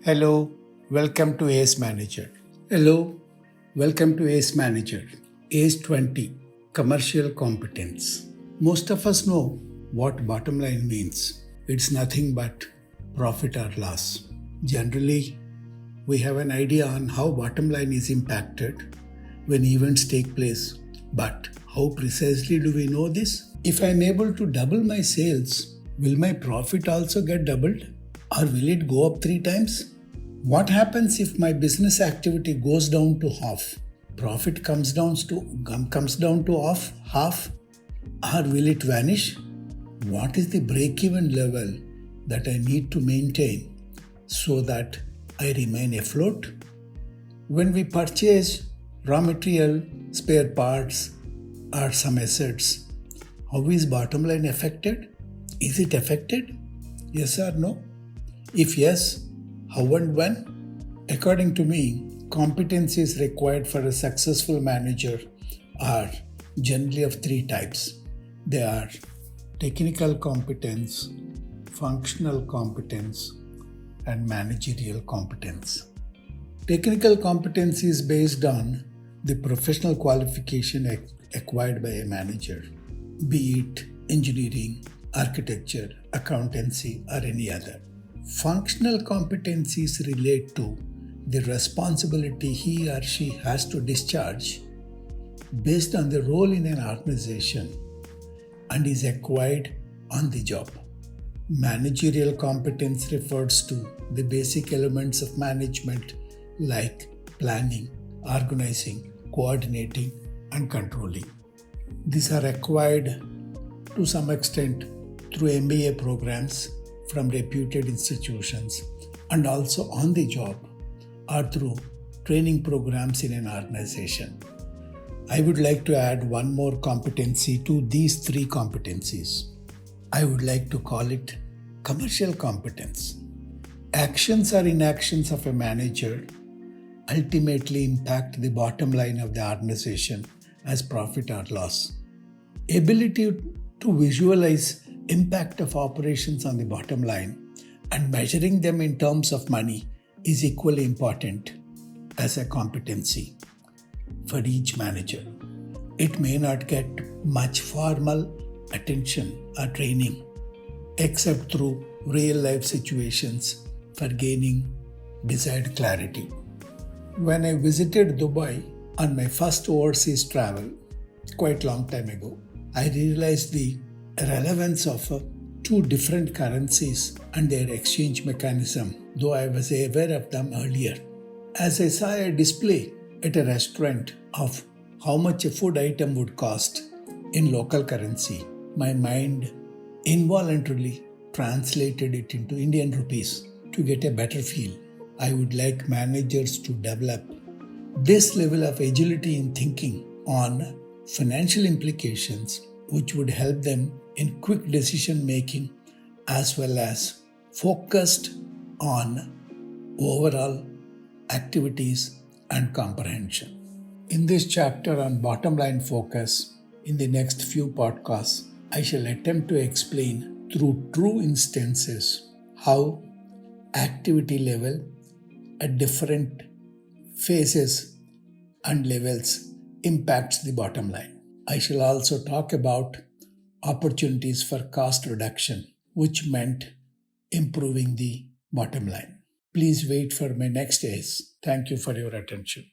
Hello, welcome to ACE Manager. Hello, welcome to ACE Manager. ACE 20, Commercial Competence. Most of us know what bottom line means. It's nothing but profit or loss. Generally, we have an idea on how bottom line is impacted when events take place. But how precisely do we know this? If I'm able to double my sales, will my profit also get doubled? Or will it go up 3 times? What happens if my business activity goes down to half? Profit comes down to half, or will it vanish? What is the break-even level that I need to maintain so that I remain afloat? When we purchase raw material, spare parts, or some assets, how is bottom line affected? Is it affected? Yes or no? If yes, how and when? According to me, competencies required for a successful manager are generally of 3 types. They are technical competence, functional competence, and managerial competence. Technical competence is based on the professional qualification acquired by a manager, be it engineering, architecture, accountancy, or any other. Functional competencies relate to the responsibility he or she has to discharge based on the role in an organization and is acquired on the job. Managerial competence refers to the basic elements of management like planning, organizing, coordinating, and controlling. These are acquired to some extent through MBA programs from reputed institutions and also on the job or through training programs in an organization. I would like to add one more competency to these 3 competencies. I would like to call it commercial competence. Actions or inactions of a manager ultimately impact the bottom line of the organization as profit or loss. Ability to visualize impact of operations on the bottom line and measuring them in terms of money is equally important as a competency for each manager. It may not get much formal attention or training except through real life situations for gaining desired clarity. When I visited Dubai on my first overseas travel quite long time ago, I realized the relevance of 2 different currencies and their exchange mechanism, though I was aware of them earlier. As I saw a display at a restaurant of how much a food item would cost in local currency, my mind involuntarily translated it into Indian rupees to get a better feel. I would like managers to develop this level of agility in thinking on financial implications, which would help them in quick decision making as well as focused on overall activities and comprehension. In this chapter on bottom line focus, in the next few podcasts, I shall attempt to explain through true instances how activity level at different phases and levels impacts the bottom line. I shall also talk about opportunities for cost reduction, which meant improving the bottom line. Please wait for my next days. Thank you for your attention.